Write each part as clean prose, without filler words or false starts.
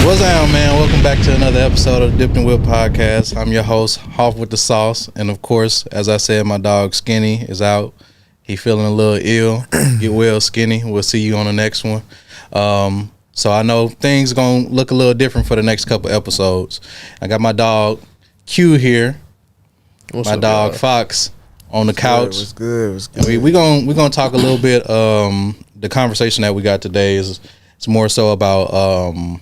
What's up, man? Welcome back to another episode of the DipdNWhipd podcast. I'm your host, Hoff with the Sauce. And of course, as I said, my dog Skinny is out. He feeling a little ill. Get well, Skinny. We'll see you on the next one. So I know things going to look a little different for the next couple episodes. I got my dog Q here. What's my up, dog y'all? Fox on the couch. What's good? What's good? And we gonna talk a little bit. The conversation that we got today is it's more so about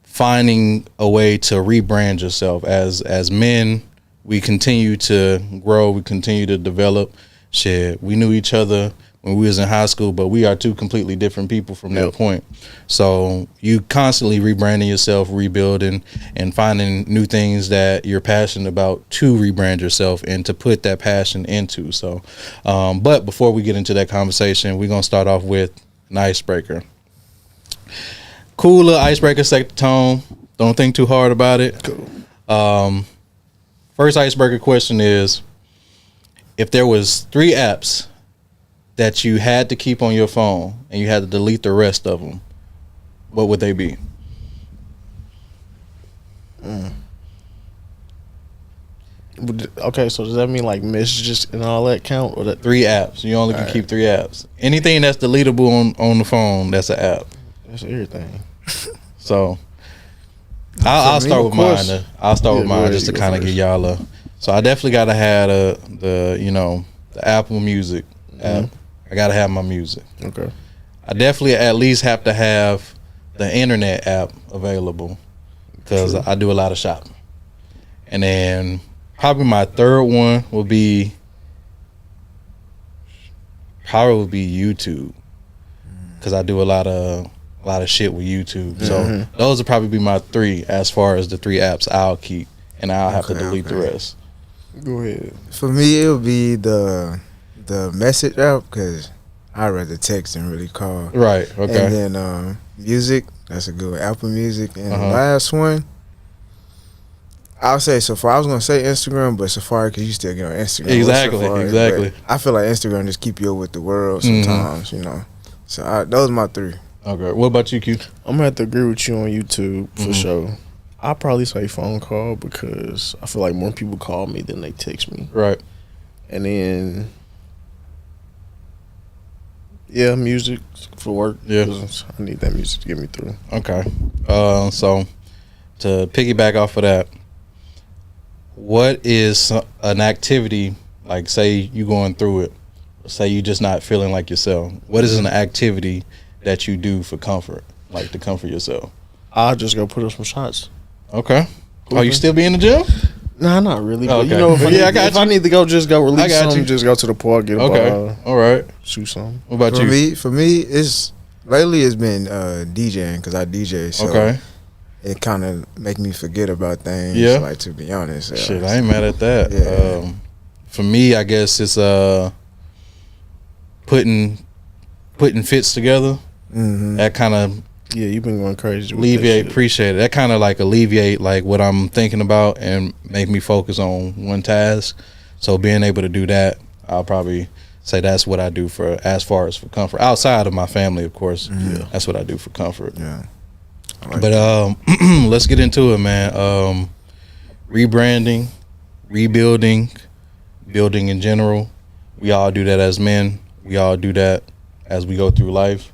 finding a way to rebrand yourself. As men, we continue to grow, we continue to develop. Shit, we knew each other when we was in high school, but we are two completely different people from that point. So you constantly rebranding yourself, rebuilding, and finding new things that you're passionate about to rebrand yourself and to put that passion into. So, but before we get into that conversation, we're gonna start off with an icebreaker. Cool little icebreaker, set the tone. Don't think too hard about it. Cool. First icebreaker question is, if there was 3 apps that you had to keep on your phone and you had to delete the rest of them, what would they be? Okay, so does that mean like messages and all that count? Or that 3 apps. You only can keep 3 apps. Anything that's deletable on the phone, that's an app. That's everything. So I'll start with mine. I'll start with mine just to kind of give y'all a. So I definitely gotta have the Apple Music app. I gotta have my music. Okay. I definitely at least have to have the internet app available because I do a lot of shopping. And then probably my third one would be YouTube because I do a lot of shit with YouTube. So those would probably be my 3 as far as the 3 apps I'll keep, and I'll have to delete the rest. Go ahead. For me, it would be the message app because I'd rather text than really call. Right. Okay. And then music, that's a good one. Apple Music. And the last one, I'll say Safari. I was going to say Instagram, but Safari because you still get on Instagram. Exactly. I feel like Instagram just keep you up with the world sometimes, you know. So those are my 3. Okay. What about you, Q? I'm gonna have to agree with you on YouTube for sure. I'll probably say phone call because I feel like more people call me than they text me. Right. And then music for work. Yeah. 'Cause I need that music to get me through. Okay. So to piggyback off of that, what is an activity, like say you going through it, say you just not feeling like yourself, what is an activity that you do for comfort, like to comfort yourself? I'll just go put up some shots. Okay. Are you still be in the gym? Nah, not really. Okay. But you know, if I need to go, just go release something. you. Just go to the park, get a ball, All right. shoot something. What about you? For me, it's been DJing because I DJ. So Okay. it kind of make me forget about things. Yeah. Like, to be honest. Shit, I ain't mad at that. Yeah. For me, I guess it's putting fits together. That kind of Yeah, you've been going crazy. With appreciate it. That kind of like alleviate like what I'm thinking about and make me focus on one task. So being able to do that, I'll probably say that's what I do for as far as for comfort. Outside of my family, of course. Yeah. That's what I do for comfort. Yeah. But let's get into it, man. Rebranding, rebuilding, building in general. We all do that as men. We all do that as we go through life.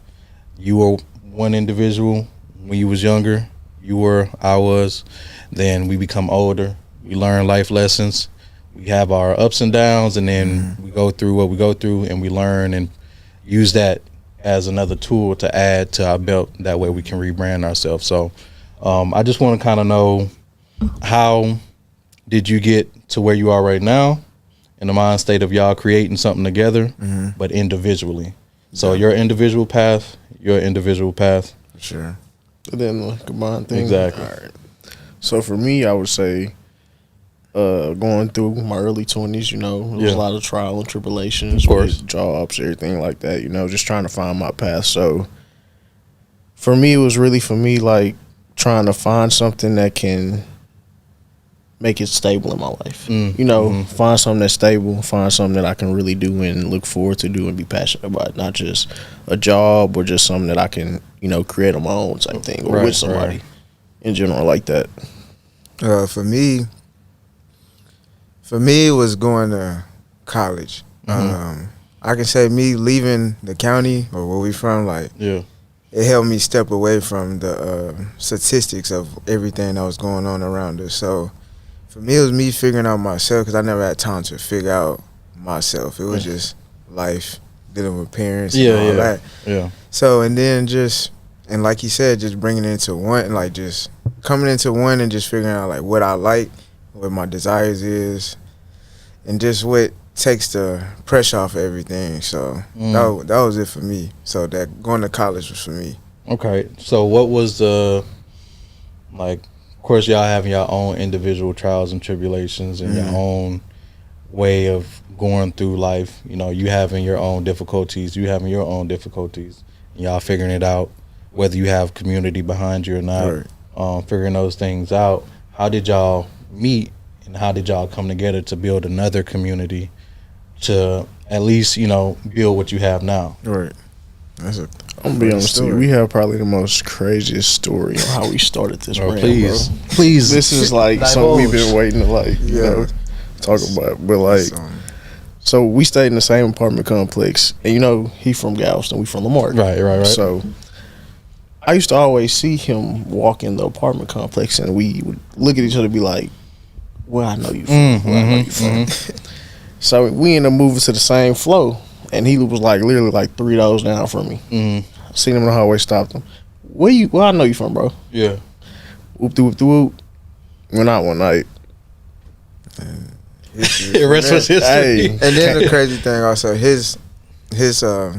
You were one individual when you was younger. I was. Then we become older. We learn life lessons. We have our ups and downs, and then we go through what we go through, and we learn and use that as another tool to add to our belt. That way we can rebrand ourselves. So I just want to kind of know, how did you get to where you are right now in the mind state of y'all creating something together, but individually? So your individual path, Sure. And then combine things. Exactly. All right. So for me, I would say going through my early 20s, you know, there was a lot of trial and tribulations, of course, with jobs, everything like that, you know, just trying to find my path. So for me, it was really like trying to find something that can make it stable in my life. You know, find something that's stable, find something that I can really do and look forward to do and be passionate about, not just a job or just something that I can, you know, create on my own type thing or with somebody. in general like that? For me, it was going to college. I can say me leaving the county or where we from, like, Yeah. it helped me step away from the statistics of everything that was going on around us. So for me, it was me figuring out myself because I never had time to figure out myself. It was just life, dealing with parents and all that. Yeah. So, and then and like you said, just bringing it into one, like just coming into one and just figuring out like what I like, what my desires is, and just what takes the pressure off of everything. So that was it for me. So that going to college was for me. Okay. So what was the, like, of course y'all having your own individual trials and tribulations and your own way of going through life. You know, you having your own difficulties, you having your own difficulties, and y'all figuring it out, whether you have community behind you or not. Right. Figuring those things out. How did y'all meet and how did y'all come together to build another community to at least, you know, build what you have now? Right. I'm gonna be honest with you. We have probably the most craziest story on how we started this brand, please, bro. Please. This is like something we've been waiting to you know, talk about. But like, so we stayed in the same apartment complex, and you know, he from Galveston, we from Lamar. Right. So I used to always see him walk in the apartment complex, and we would look at each other and be like, "Where I know you from? Where I know you from?" So we ended up moving to the same floor, and he was like literally like 3 doors down from me. Seen him in the hallway, stopped him. Where I know you from, bro? Yeah. Whoop de whoop de whoop. Went out one night. The rest was history. Hey. And then the crazy thing also, his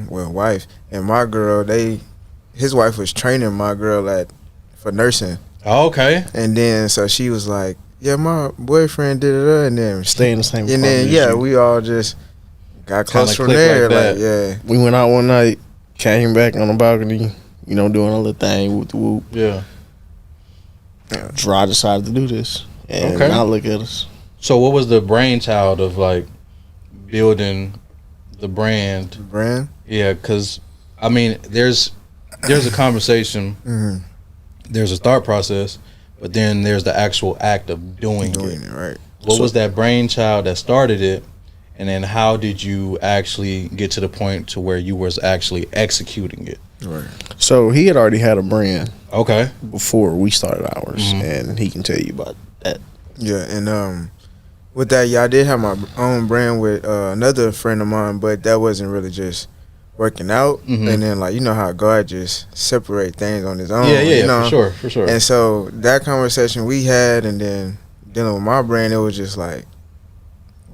wife and my girl, his wife was training my girl for nursing. Oh, okay. And then so she was like, yeah, my boyfriend did it, and then Stay in the same and then apartment. we all just got close Kinda from clicked there. like that. We went out one night, came back on the balcony, you know, doing a little thing, whoop de whoop. Yeah. Dry decided to do this. And Okay. now look at us. So what was the brainchild of like building the brand? Brand. Yeah, because I mean, there's a conversation, there's a thought process, but then there's the actual act of doing it. Right. What was that brainchild that started it, and then how did you actually get to the point to where you was actually executing it? Right. So he had already had a brand Okay. before we started ours, and he can tell you about that. Yeah, and with that, I did have my own brand with another friend of mine, but that wasn't really just working out. And then, like, you know how God just separate things on his own. Yeah, you know? for sure. And so that conversation we had, and then dealing with my brand, it was just like,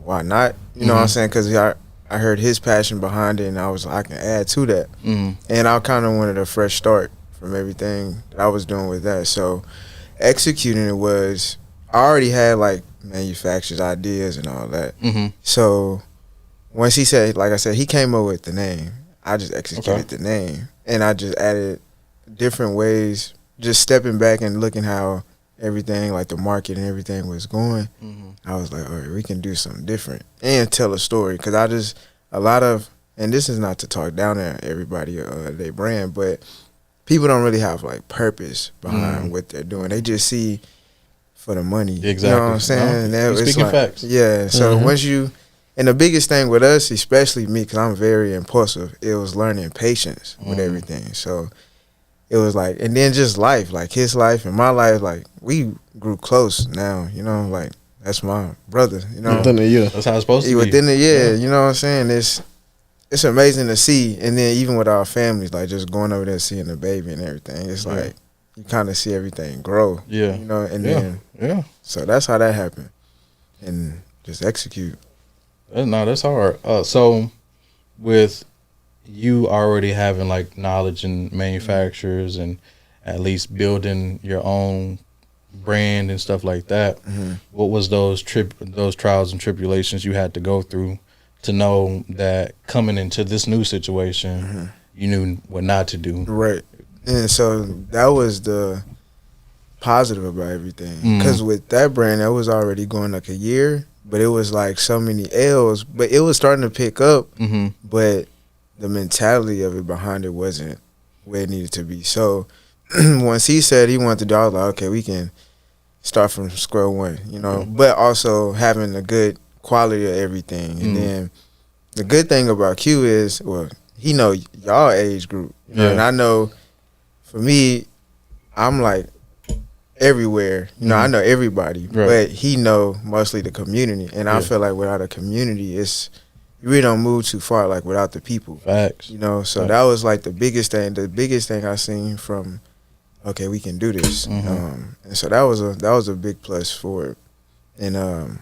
why not? You know what I'm saying? Because I heard his passion behind it, and I was like, I can add to that. And I kind of wanted a fresh start from everything that I was doing with that. So executing it was, I already had like manufacturers ideas and all that. So once he said, like I said, he came up with the name, I just executed the name, and I just added different ways, just stepping back and looking how everything, like the market and everything was going. I was like, all right, we can do something different and tell a story. Because and this is not to talk down at everybody their brand, but people don't really have like purpose behind what they're doing. They just see for the money. Exactly. You know what I'm saying? No, It's speaking like, facts. yeah. So once and the biggest thing with us, especially me, because I'm very impulsive, it was learning patience with everything. So it was like, and then just life, like his life and my life, like we grew close now, you know, like that's my brother, you know. Within a year. That's how it's supposed to be. Within the year, you know what I'm saying? It's amazing to see. And then even with our families, like just going over there seeing the baby and everything, it's like you kind of see everything grow. Yeah. You know, and then so that's how that happened. And just execute. No, that's hard. So with you already having like knowledge in manufacturers and at least building your own brand and stuff like that, what was those trials and tribulations you had to go through to know that coming into this new situation, you knew what not to do? Right. And so that was the positive about everything. Because with that brand, that was already going like a year, but it was like so many L's, but it was starting to pick up, but the mentality of it behind it wasn't where it needed to be. So once he said he wanted to do, I was like, okay, we can start from square one, but also having a good quality of everything. And then the good thing about Q is, well, he know y'all age group, and I know for me, I'm like everywhere, I know everybody, but he know mostly the community, and I feel like without a community, you really don't move too far, like without the people. Facts. So that was like the biggest thing I seen from, okay, we can do this, and so that was a big plus for it, and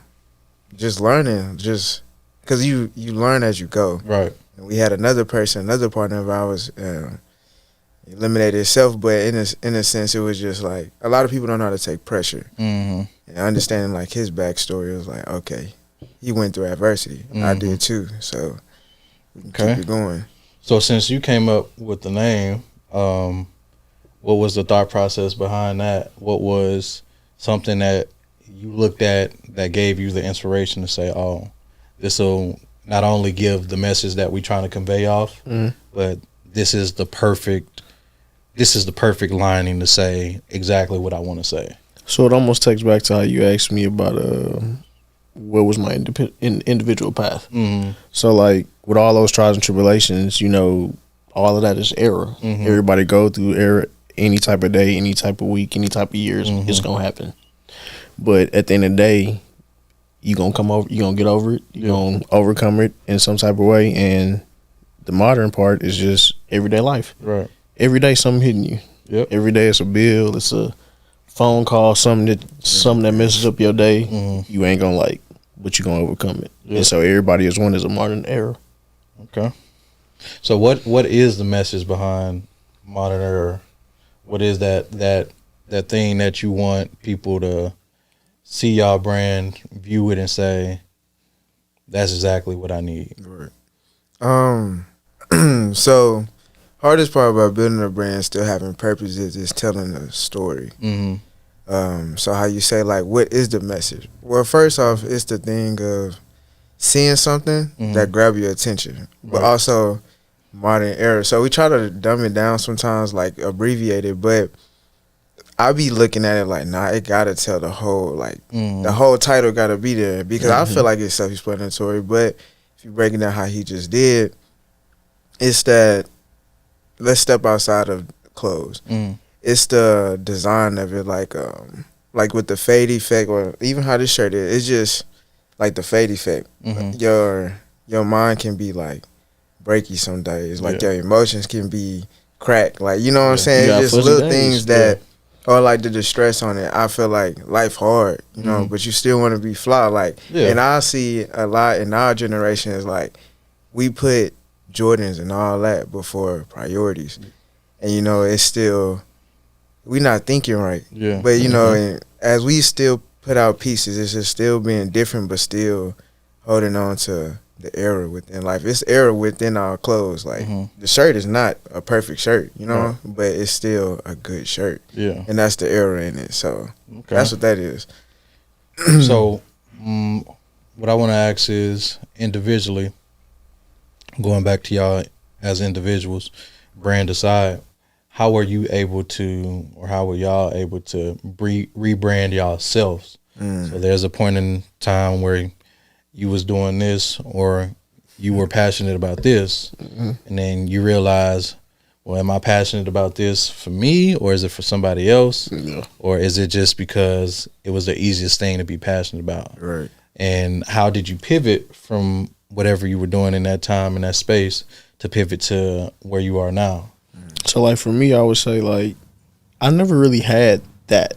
just learning, just because you learn as you go, right? And we had another partner of ours, eliminated himself, but in a sense, it was just like a lot of people don't know how to take pressure, and understanding like his backstory, it was like, okay, he went through adversity, I did too, so we can keep it going. So since you came up with the name, what was the thought process behind that? What was something that you looked at that gave you the inspiration to say, oh, this will not only give the message that we're trying to convey off, but this is the perfect lining to say exactly what I want to say. So it almost takes back to how you asked me about what was my individual path. So like with all those trials and tribulations, all of that is error. Everybody go through error any type of day, any type of week, any type of years. It's gonna happen. But at the end of the day, you're gonna get over it. You're gonna overcome it in some type of way. And the modern part is just everyday life. Right. Every day something hitting you. Yep. Every day it's a bill, it's a phone call, something that messes up your day. You ain't gonna like, but you're gonna overcome it. And so everybody is a modern era. Okay. So what is the message behind modern era? What is that thing that you want people to see y'all brand, view it, and say, that's exactly what I need? Right. So hardest part about building a brand, still having purpose, is telling a story. So how you say, like, what is the message? Well, first off, it's the thing of seeing something that grab your attention, but also modern era. So we try to dumb it down sometimes, like abbreviate it, but I be looking at it like, nah, it gotta tell the whole, like the whole title gotta be there, because I feel like it's self-explanatory. But if you break it down how he just did, it's that let's step outside of clothes. It's the design of it, like with the fade effect, or even how this shirt is. It's just like the fade effect. Your mind can be like breaky some days. Like your emotions can be cracked. Like, you know what I'm saying? It's just little things that, or like the distress on it. I feel like life hard, but you still want to be fly. Like, and I see a lot in our generation is like, we put Jordans and all that before priorities. And, it's still, we not thinking right. Yeah. But, and as we still put out pieces, it's just still being different, but still holding on to the era within life. It's era within our clothes. Like, the shirt is not a perfect shirt, but it's still a good shirt. Yeah. And that's the era in it. So that's what that is. So what I want to ask is, individually, going back to y'all as individuals, brand aside, how were you able to, or how were y'all able to rebrand yourselves? So there's a point in time where you was doing this, or you were passionate about this, and then you realize, well, am I passionate about this for me, or is it for somebody else? Or is it just because it was the easiest thing to be passionate about? Right. And how did you pivot from whatever you were doing in that time, in that space, to pivot to where you are now? So, like, for me, I would say, like, I never really had that.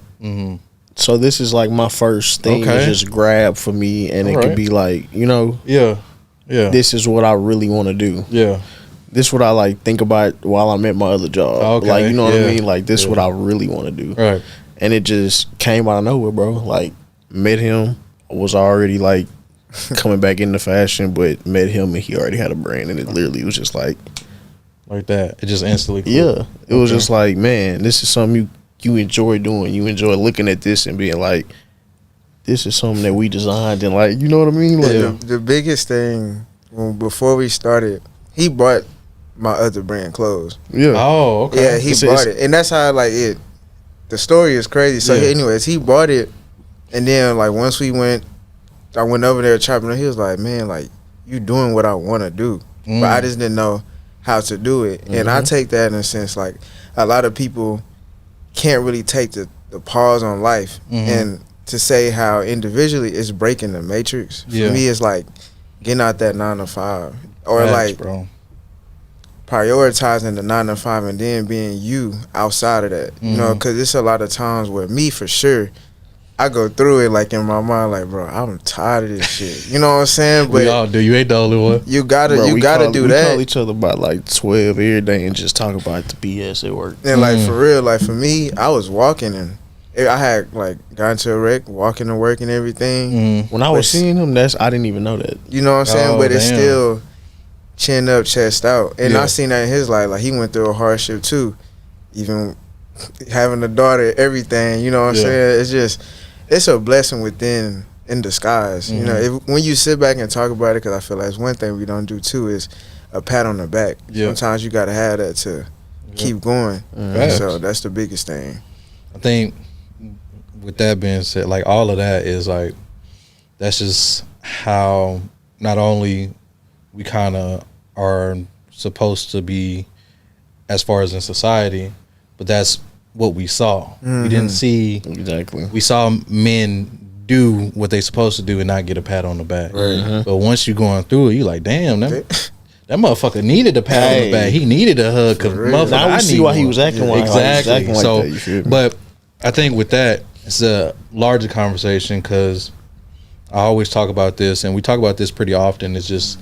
So this is like my first thing to just grab for me, and it could be like, this is what I really want to do. This is what I like think about while I'm at my other job. Like, you know what I mean? Like, this is what I really want to do. Right. And it just came out of nowhere, bro. Like, met him, was already like coming back into fashion, but met him and he already had a brand, and it literally was just like that. It just instantly it was just like, man, this is something you enjoy doing. You enjoy looking at this and being like, this is something that we designed, and like, you know what I mean? Like, the biggest thing, before we started, he brought my other brand closed. Yeah. Oh, okay. Yeah, he bought it, and that's how like it. The story is crazy. So, Yeah. anyways, he bought it, and then like once I went over there chopping it. He was like, "Man, like you doing what I want to do, but I just didn't know how to do it." And I take that in a sense like a lot of people can't really take the pause on life and to say how individually it's breaking the matrix. For me, it's like getting out that 9 to 5 or like prioritizing the 9 to 5 and then being you outside of that. You know, because it's a lot of times where me for sure. I go through it like in my mind, like, bro, I'm tired of this shit. You know what I'm saying? But we all do. You ain't the only one. You gotta do We that. call each other about like 12 every day and just talk about the BS at work. And like for real, like for me, I was walking and I had like got into a wreck, walking to work and everything. When I was seeing him, I didn't even know that. You know what I'm saying? Oh, but it's damn. still chin up, chest out. And Yeah. I seen that in his life. Like he went through a hardship too, even having a daughter, everything. You know what I'm saying? It's just. It's a blessing in disguise. You know, when you sit back and talk about it, because I feel like it's one thing we don't do too is a pat on the back. Yeah. Sometimes you got to have that to keep going. So that's the biggest thing. I think with that being said, like all of that is like, that's just how not only we kind of are supposed to be as far as in society, but that's what we saw. We didn't see Exactly. We saw men do what they supposed to do and not get a pat on the back. But once you going through it, you like, damn, that motherfucker needed a pat on the back. He needed a hug. Cause motherfucker, Now we I see need why he one. was acting like exactly. like So, that, you feel me? but I think with that, it's a larger conversation because I always talk about this, and we talk about this pretty often. It's just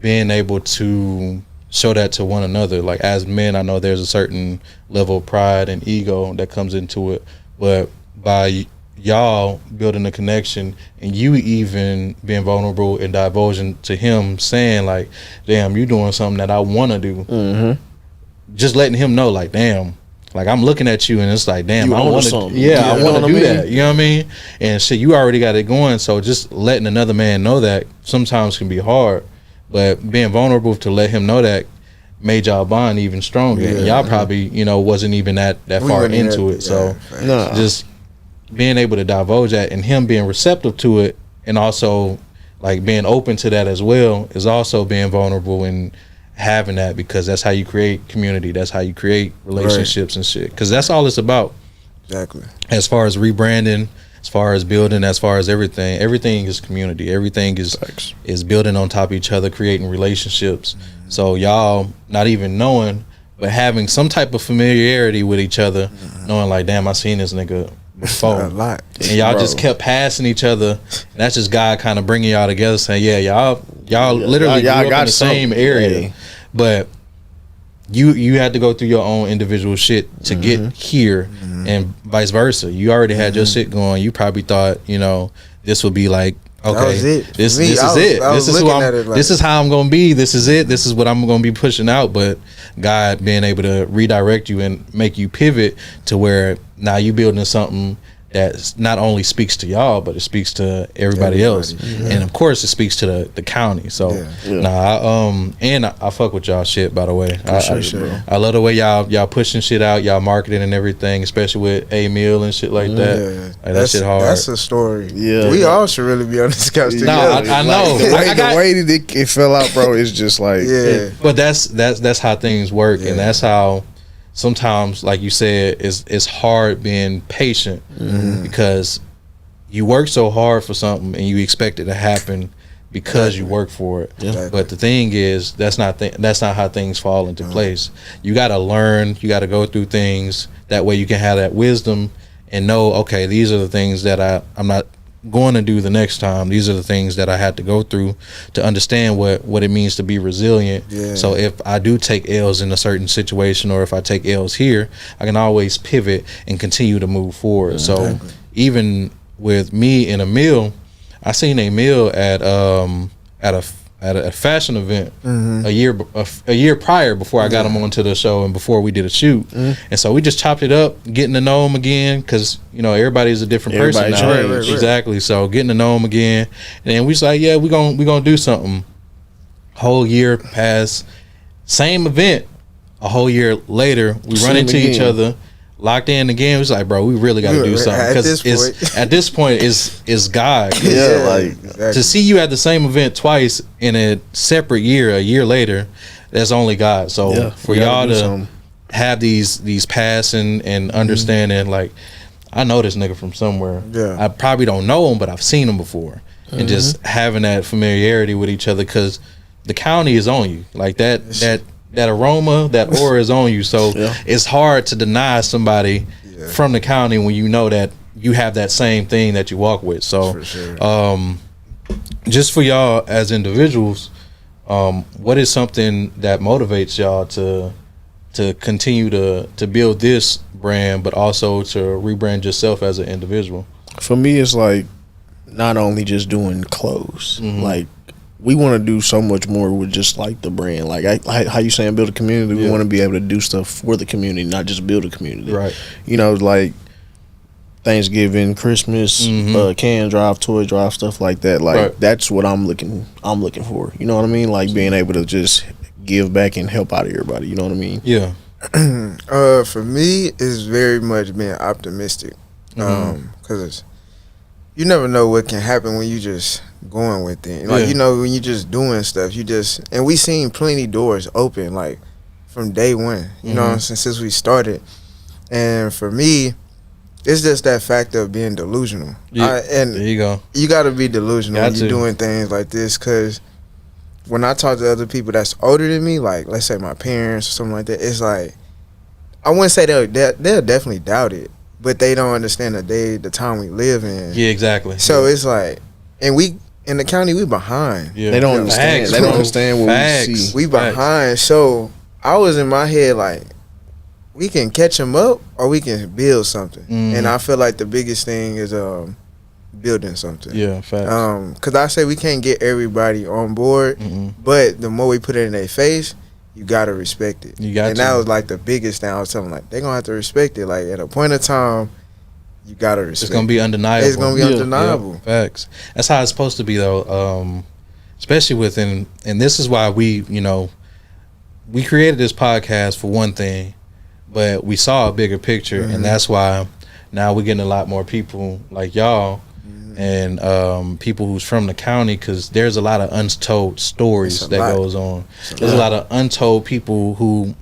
being able to show that to one another. Like as men, I know there's a certain level of pride and ego that comes into it, but by y'all building a connection and you even being vulnerable and divulging to him, saying like, damn, you doing something that I want to do, just letting him know like, damn, like I'm looking at you and it's like, damn, You I own want to, something. yeah, I You want know to what do I mean? that. You know what I mean? And shit, you already got it going. So just letting another man know that sometimes can be hard, but being vulnerable to let him know that made y'all bond even stronger. And y'all probably, wasn't even that far into it. So just being able to divulge that and him being receptive to it, and also like being open to that as well, is also being vulnerable and having that, because that's how you create community. That's how you create relationships and shit. Because that's all it's about. Exactly. As far as rebranding, as far as building, as far as everything is community. Everything is building on top of each other, creating relationships. So y'all not even knowing, but having some type of familiarity with each other, knowing like, damn, I seen this nigga before. A lot. And y'all just kept passing each other. And that's just God kind of bringing y'all together, saying, yeah, y'all literally grew up in the same area. But you had to go through your own individual shit to get here, and vice versa. You already had your shit going. You probably thought, this would be like, okay, That was it. this For me, is I was- it. I was This is who looking at it like- this is how I'm gonna be. This is it. This is what I'm gonna be pushing out. But God being able to redirect you and make you pivot to where now you building something that not only speaks to y'all, but it speaks to everybody else, and of course it speaks to the county. So I fuck with y'all shit, by the way. I love the way y'all pushing shit out, y'all marketing and everything, especially with A Meal and shit like that. Like, that shit hard. That's a story. Yeah. We all should really be on this couch together. I know. The I got- way that it fell out, bro, is just like But that's how things work, and that's how sometimes, like you said, it's hard being patient because you work so hard for something and you expect it to happen because you work for it. Exactly. But the thing is, that's not how things fall into place. You got to learn. You got to go through things. That way you can have that wisdom and know, okay, these are the things that I'm not going to do the next time. These are the things that I had to go through to understand what it means to be resilient. So if I do take L's in a certain situation, or if I take L's here, I can always pivot and continue to move forward. So even with me and Emil, I seen Emil at a fashion event a year prior, before I got him onto the show and before we did a shoot. And so we just chopped it up, getting to know him again, because everybody's a different person now. Everybody changed. Exactly. So getting to know him again, and then we was like, yeah, we gonna do something. Whole year passed, Same event, a whole year later, we See run him into each again. other, locked in again. It's like, bro, we really got to do something At because this at this point, it's God. Yeah, like exactly. To see you at the same event twice in a separate year, a year later, that's only God. So yeah, for we gotta y'all do to something. have these passing and understanding, like, I know this nigga from somewhere. Yeah. I probably don't know him, but I've seen him before. And just having that familiarity with each other, because the county is on you. Like that aroma, that aura is on you. So Yeah. it's hard to deny somebody from the county when you know that you have that same thing that you walk with. So For sure. just for y'all as individuals, what is something that motivates y'all to continue to build this brand, but also to rebrand yourself as an individual? For me, it's like not only just doing clothes. Mm-hmm. Like we want to do so much more with just like the brand. Like how you saying build a community. We Yeah. want to be able to do stuff for the community, not just build a community. Right. You know, like Thanksgiving, Christmas, Mhm. can drive, toy drive, stuff like that. Like Right. that's what I'm looking for. You know what I mean? Like being able to just give back and help out everybody. You know what I mean? Yeah. For me, it's very much being optimistic. Because you never know what can happen when you just going with it. Like, Yeah. you know, when you just doing stuff, and we seen plenty doors open, like, from day one, you know what I'm saying, since we started. And for me, it's just that factor of being delusional. Yeah. And There you go. you got to be delusional Got when you're to. doing things like this, because when I talk to other people that's older than me, like, let's say my parents or something like that, it's like, I wouldn't say they'll definitely doubt it, but they don't understand the time we live in. Yeah, exactly. So yeah. it's like, and we in the county, we behind. Yeah. They don't Yeah. understand. Facts, They don't bro. understand what Facts. we see. We behind. So I was in my head like, we can catch them up or we can build something. Mhm. And I feel like the biggest thing is building something. Yeah, facts. Cause I say we can't get everybody on board, Mm-mm. but the more we put it in their face, you gotta respect it. You got and to. that was like the biggest thing I was telling them, like, they're gonna have to respect it. Like at a point of time, you gotta respect It's gonna be undeniable. It's gonna be Yeah. undeniable. Yeah, facts. That's how it's supposed to be, though. Especially within, and this is why we created this podcast for one thing, but we saw a bigger picture, and that's why now we're getting a lot more people like y'all and people who's from the county, because there's a lot of untold stories It's a that lot. goes on. There's a lot of untold people who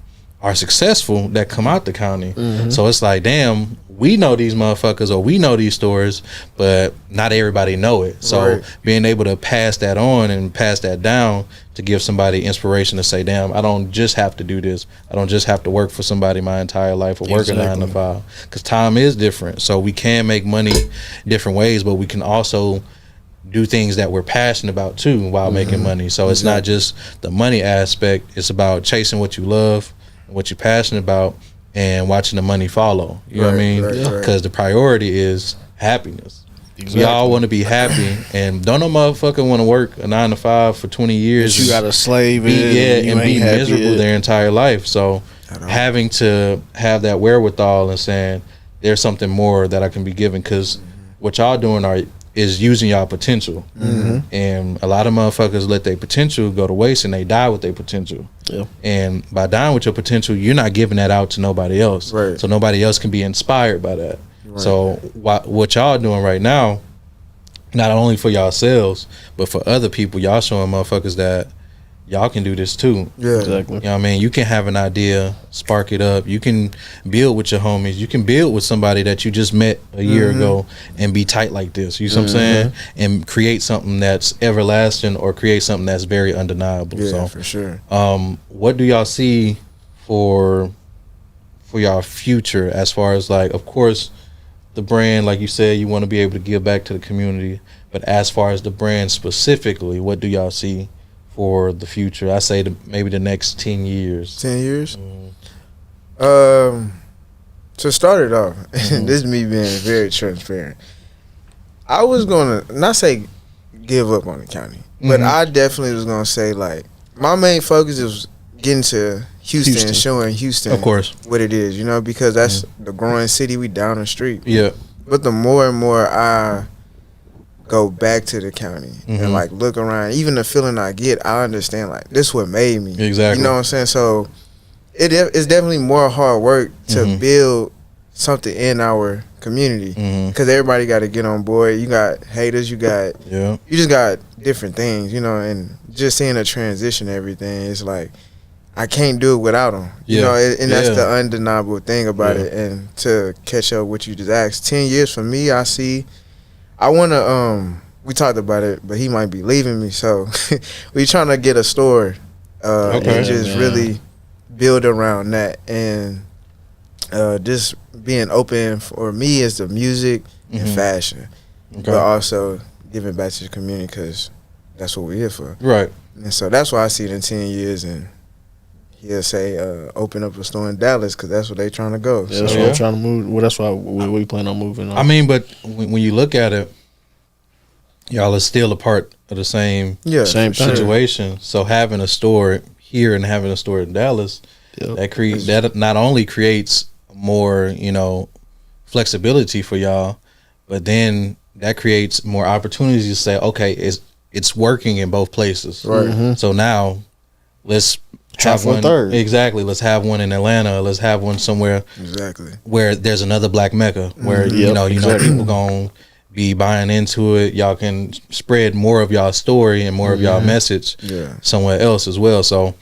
are successful that come out the county. So it's like, damn, we know these motherfuckers or we know these stories, but not everybody know it. So Right. being able to pass that on and pass that down to give somebody inspiration to say, damn, I don't just have to do this. I don't just have to work for somebody my entire life or work a 9 to 5. Because time is different. So we can make money different ways, but we can also do things that we're passionate about too while making money. So it's not just the money aspect. It's about chasing what you love, what you're passionate about, and watching the money follow. You know what I Right, mean? right, right. Because the priority is happiness. We all want to be happy, and don't no motherfucker want to work a 9 to 5 for 20 years. You got to slave be, it. and be miserable yet. their entire life. So At all. having to have that wherewithal and saying there's something more that I can be given, because what y'all doing is using y'all potential, and a lot of motherfuckers let their potential go to waste and they die with their potential. Yeah. And by dying with your potential, you're not giving that out to nobody else. Right. So nobody else can be inspired by that. Right. So what y'all doing right now, not only for yourselves, but for other people, y'all showing motherfuckers that y'all can do this too. Yeah. Exactly. You know what I mean? You can have an idea, spark it up. You can build with your homies. You can build with somebody that you just met a year ago and be tight like this. You see what I'm saying? And create something that's everlasting or create something that's very undeniable. Yeah, So for sure. what do y'all see for y'all future, as far as, like, of course, the brand, like you said, you want to be able to give back to the community, but as far as the brand specifically, what do y'all see for the future? I say maybe the next 10 years. 10 years. To start it off, this is me being very transparent. I was gonna not say give up on the county, but I definitely was gonna say, like, my main focus is getting to Houston and showing Houston, Of course. what it is, because that's the growing city. We down the street. Yeah. But the more and more I go back to the county Mhm. and like look around. Even the feeling I get, I understand like this what made me. Exactly. You know what I'm saying? So it's definitely more hard work to Mhm. build something in our community Mhm. because everybody got to get on board. You got haters, you Yeah. just got different things, you know, and just seeing a transition and everything, it's like I can't do it without them. You Yeah. know, and that's Yeah. the undeniable thing about Yeah. it. And to catch up what you just asked, 10 years for me, I want to, we talked about it, but he might be leaving me. So we trying to get a store Okay. and just Yeah. really build around that. And just being open for me is the music and Mhm. fashion, Okay. but also giving back to the community because that's what we're here for. Right. And so that's why I see it in 10 years. And he'll say, open up a store in Dallas because that's where they trying to go. Yeah, that's So, why I'm trying to move. Well, that's why we plan on moving on. I mean, but when you look at it, y'all are still a part of the same yeah, Same for sure. thing. situation. So having a store here and having a store in Dallas, Yep. that not only creates more, flexibility for y'all, but then that creates more opportunities to say, okay, it's working in both places. Right. Mhm. So now let's Try have for a one. third. Exactly. Let's have one in Atlanta. Let's have one somewhere Exactly. where there's another Black Mecca where Mhm. Yep, exactly. people gonna be buying into it. Y'all can spread more of y'all story and more of y'all message Yeah. somewhere else as well. So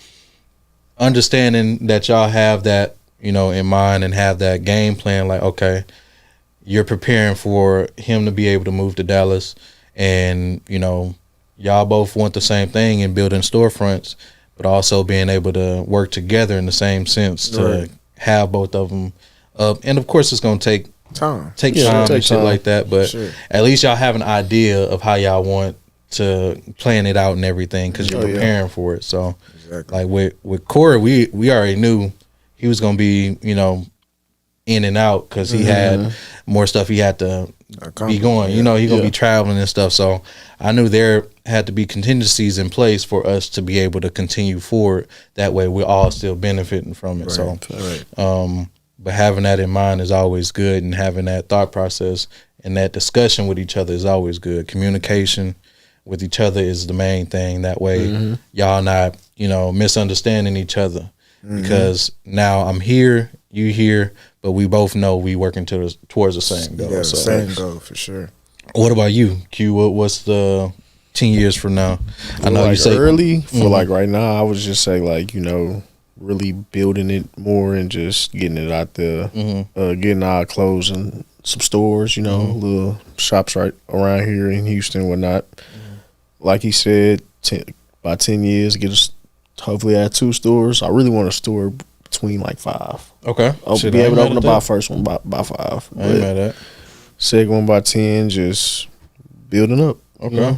understanding that y'all have that in mind and have that game plan, like, okay, you're preparing for him to be able to move to Dallas, and y'all both want the same thing in building storefronts, but also being able to work together in the same sense to Right. have both of them up. And of course, it's gonna take Time. Yeah, time take and shit time. like that, but Sure. at least y'all have an idea of how y'all want to plan it out and everything because you're Oh, yeah. preparing for it. So Exactly. like with Corey, we already knew he was gonna be in and out because he had more stuff he had to be going. He gonna Yeah. be traveling and stuff. So I knew there had to be contingencies in place for us to be able to continue forward. That way, we're all still benefiting from it. So, Right. but having that in mind is always good, and having that thought process and that discussion with each other is always good. Communication with each other is the main thing. That way, y'all not misunderstanding each other. Because now I'm here, you here, but we both know we working towards the same goal. Yeah, So, same goal for sure. what about you, Q? What's the 10 years from now? I know like you say early for like right now. I would just say like really building it more and just getting it out there, getting our clothes in some stores. Little shops right around here in Houston and whatnot. Like he said, by 10 years, get us hopefully at 2 stores. I really want a store between like 5. Okay, I'll Shit, be I ain't able to mad open at up by that. first one by 5. I ain't mad at that. Second one by 10, just building up. Okay.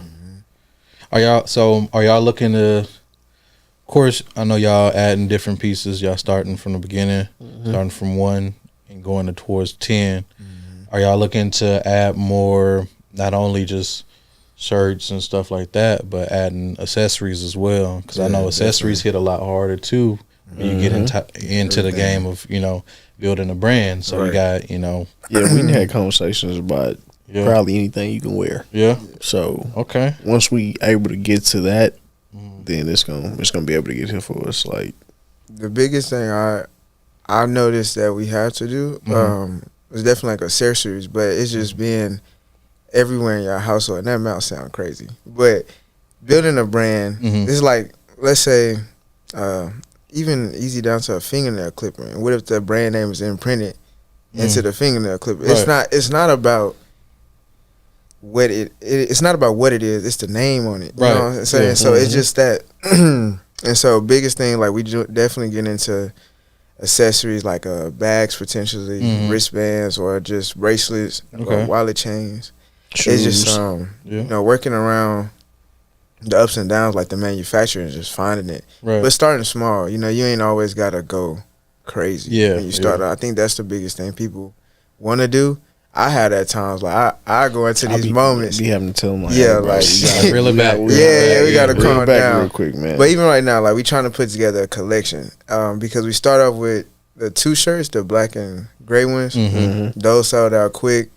Are y'all looking to? Of course, I know y'all adding different pieces. Y'all starting from the beginning, starting from 1 and going towards 10. Are y'all looking to add more? Not only just shirts and stuff like that, but adding accessories as well. Because I know accessories hit a lot harder too when you get into the game of building a brand. So we got Yeah, we had conversations about probably anything you can wear. Yeah. So Okay. once we able to get to that, then it's gonna be able to get here for us. Like The biggest thing I noticed that we have to do is definitely like accessories, but it's just being everywhere in your household. And that might sound crazy, but building a brand is like, let's say, even easy down to a fingernail clipper. And what if the brand name is imprinted into the fingernail clipper? Right. It's not about what it's not about what it is. It's the name on it. You Right. know what I'm saying? Yeah. So it's just that. And so biggest thing, like we definitely get into accessories like bags, potentially wristbands, or just bracelets, Okay. or wallet chains. shoes. It's just working around the ups and downs, like the manufacturer, and just finding it. Right. But starting small, you ain't always gotta go crazy. Yeah, when you start. I think that's the biggest thing people want to do. I had at times like I go into these moments. Be having to tell them like, Yeah, hey, bro, like- you gotta- Reel it we back. gotta- We gotta reel calm it back down real quick, man. But even right now, like we trying to put together a collection because we start off with the 2 shirts, the black and gray ones. Those sold out quick,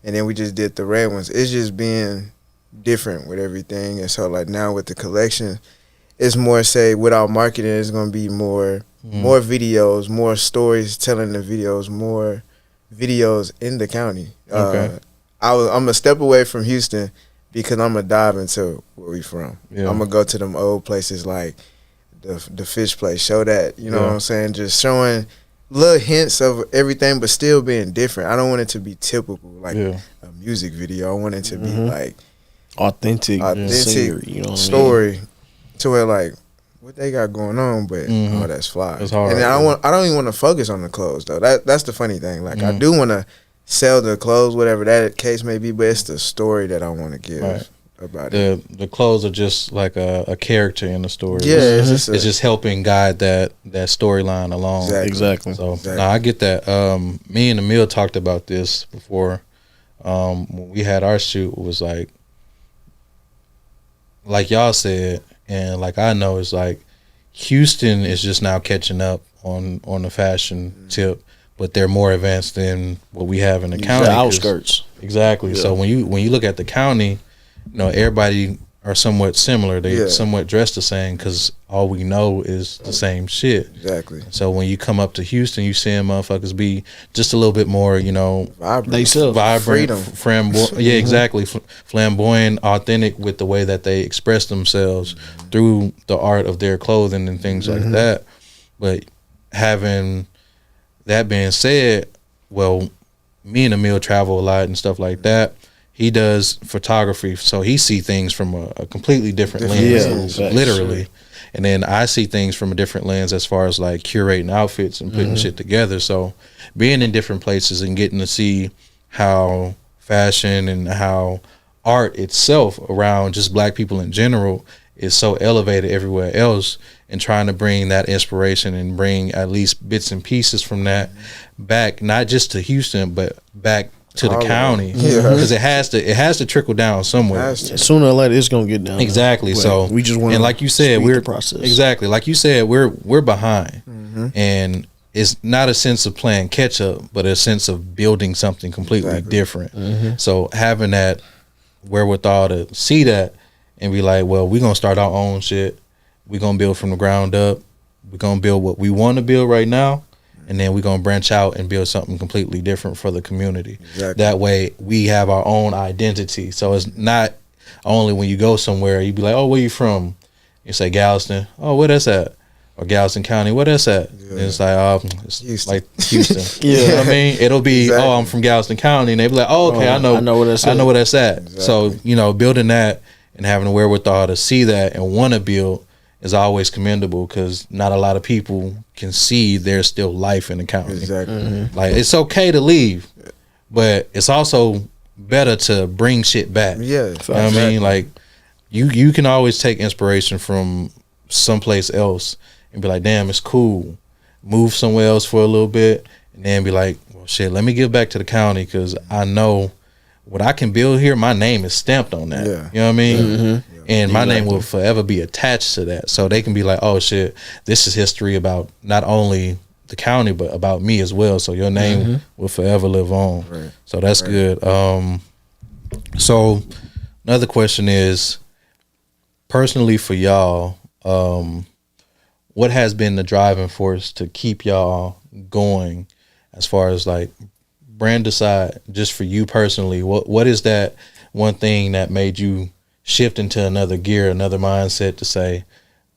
and then we just did the red ones. It's just being different with everything. And so like now with the collection, it's more say without marketing, it's gonna be more videos, more stories telling the videos, more videos in the county. Okay. I'm a step away from Houston because I'm gonna dive into where we from. Yeah. I'm gonna go to them old places like the fish place. Show that, you know what I'm saying? Just showing little hints of everything, but still being different. I don't want it to be typical like a music video. I want it to be like authentic scenery, you know what story, I mean? To where like what they got going on, but oh, that's fly. That's hard. And I don't even want to focus on the clothes though. That's the funny thing. Like I do want to sell the clothes, whatever that case may be, but it's the story that I want to give about it. The clothes are just like a character in the story. Yeah, it's just helping guide that storyline along. Exactly. So nah, I get that. Me and Emil talked about this before. When we had our shoot, it was like y'all said, and like I know, it's like Houston is just now catching up on the fashion tip, but they're more advanced than what we have in the county. The outskirts. Exactly. Yeah. So when you look at the county, you know, everybody are somewhat similar. They somewhat dress the same because all we know is the same shit. Exactly. So when you come up to Houston, you see motherfuckers be just a little bit more, you know, vibrant, freedom, flamboyant. Yeah, exactly. Flamboyant, authentic with the way that they express themselves through the art of their clothing and things like that. But having that being said, well, me and Emil travel a lot and stuff like that. He does photography, so he see things from a completely different lens, literally. Sure. And then I see things from a different lens as far as like curating outfits and putting shit together. So being in different places and getting to see how fashion and how art itself around just black people in general is so elevated everywhere else, and trying to bring that inspiration and bring at least bits and pieces from that back, not just to Houston, but back to the county, because it has to trickle down somewhere. Sooner or later, it's gonna get down. Exactly. But so we just want, and like you said, we're process. Exactly, like you said, we're behind, and it's not a sense of playing catch up, but a sense of building something completely different. So having that wherewithal to see that and be like, well, we're gonna start our own shit. We're gonna build from the ground up. We're gonna build what we want to build right now. And then we're going to branch out and build something completely different for the community. Exactly. That way we have our own identity. So it's not only when you go somewhere, you be like, oh, where you from? You say Galveston. Oh, where that's at? Or Galveston County. Where that's at? And it's like, oh, it's Houston. Like Houston. You know what I mean? It'll be, oh, I'm from Galveston County. And they be like, oh, okay, I know where that's at. I know where that's at. Exactly. So, you know, building that and having the wherewithal to see that and want to build is always commendable, because not a lot of people can see there's still life in the county. Exactly. Like, it's okay to leave, but it's also better to bring shit back. Yeah. You know what I mean? Like, you can always take inspiration from someplace else and be like, damn, it's cool. Move somewhere else for a little bit and then be like, well, shit, let me give back to the county, because I know what I can build here, my name is stamped on that. Yeah. You know what I mean? And my name will forever be attached to that. So they can be like, oh shit, this is history about not only the county, but about me as well. So your name will forever live on. Right. So that's good. So another question is, personally for y'all, what has been the driving force to keep y'all going as far as like brand aside, just for you personally, what is that one thing that made you shift into another gear, another mindset to say,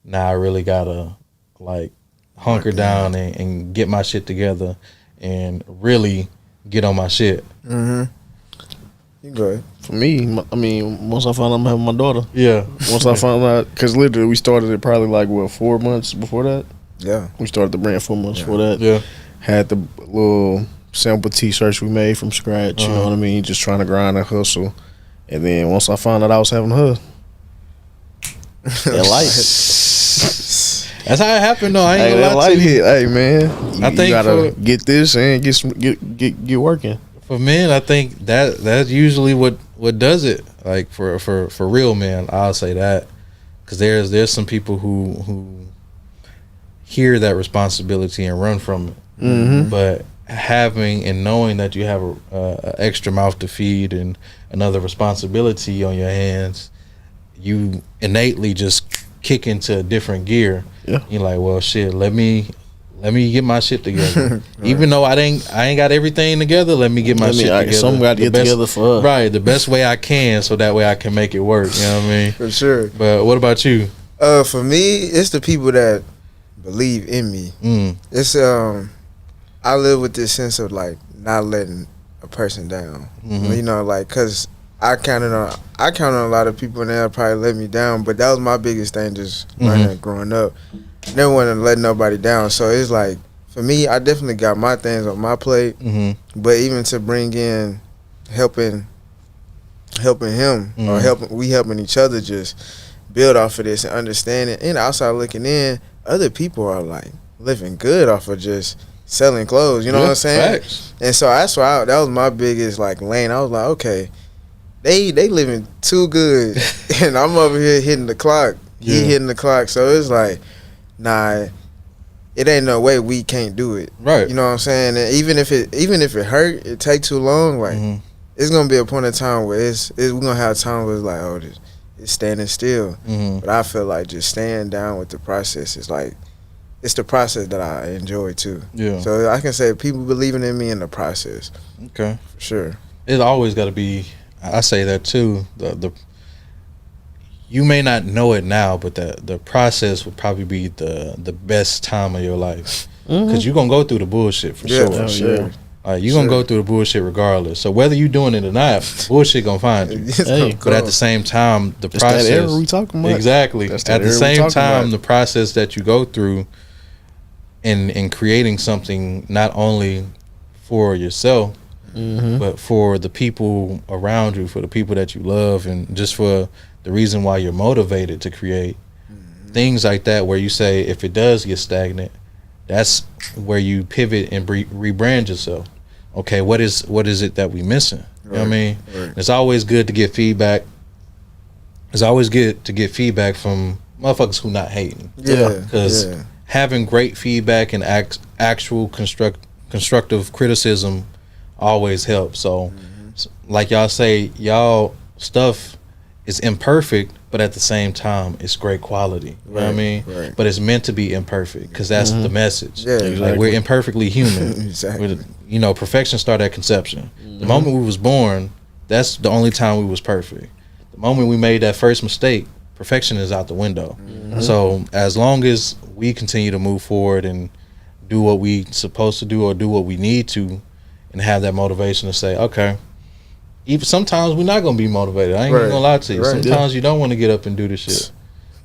nah, I really gotta like hunker down and get my shit together and really get on my shit? You go ahead. For me, I mean, once I found out I'm having my daughter. Yeah. Once I found out, because literally we started it probably like, 4 months before that? Yeah. We started the brand 4 months before that. Yeah. Had the little sample t-shirts we made from scratch, you know what I mean? Just trying to grind and hustle. And then once I found out I was having her, that light. That's how it happened though. I ain't gonna that lie light to you. hit. Hey man, I think you gotta get this and get working. For men, I think that's usually what does it. Like for real men, I'll say that, because there's some people who hear that responsibility and run from it. But having and knowing that you have a extra mouth to feed and another responsibility on your hands, you innately just kick into a different gear. Yeah. You're like, well, shit, let me get my shit together. Right. Even though I ain't got everything together, let me get my shit together. Something got to get together for us. Right, the best way I can, so that way I can make it work. You know what I mean? For sure. But what about you? For me, it's the people that believe in me. It's I live with this sense of like not letting a person down. You know, like, cause I counted on a lot of people and they'll probably let me down. But that was my biggest thing, just learning growing up. Never want to let nobody down. So it's like, for me, I definitely got my things on my plate. But even to bring in helping him or helping each other, just build off of this and understand it. And outside looking in, other people are like living good off of just selling clothes. You know what I'm saying? Facts. And so that's why that was my biggest like lane. I was like, okay, they living too good, and I'm over here hitting the clock. He hitting the clock. So it's like, nah, it ain't no way we can't do it. Right. You know what I'm saying? And even if it hurt, it take too long. Like it's gonna be a point in time where we're gonna have time where it's like, oh, it's standing still. But I feel like just staying down with the process is like, it's the process that I enjoy too. Yeah. So I can say people believing in me in the process. Okay. For sure. It's always got to be. I say that too. The you may not know it now, but the process would probably be the best time of your life, because you're gonna go through the bullshit for sure. For sure. You're gonna go through the bullshit regardless. So whether you're doing it or not, bullshit gonna find you. But at the same time, the process. That era we talking about. Exactly. At the same time, the process that you go through in creating something not only for yourself, but for the people around you, for the people that you love, and just for the reason why you're motivated to create things like that, where you say, if it does get stagnant, that's where you pivot and rebrand yourself. Okay, what is it that we missing? You know what I mean? Right. It's always good to get feedback. It's always good to get feedback from motherfuckers who not hating. Because having great feedback and actual constructive criticism always helps. So like y'all say, y'all stuff is imperfect, but at the same time it's great quality. You know what I mean? Right. But it's meant to be imperfect, because that's the message. Like, we're imperfectly human. Exactly. You know, perfection started at conception. The moment we was born, that's the only time we was perfect. The moment we made that first mistake, perfection is out the window. So as long as we continue to move forward and do what we supposed to do, or do what we need to, and have that motivation to say, okay, even sometimes we're not gonna be motivated. I ain't gonna lie to you. Sometimes you don't want to get up and do this shit.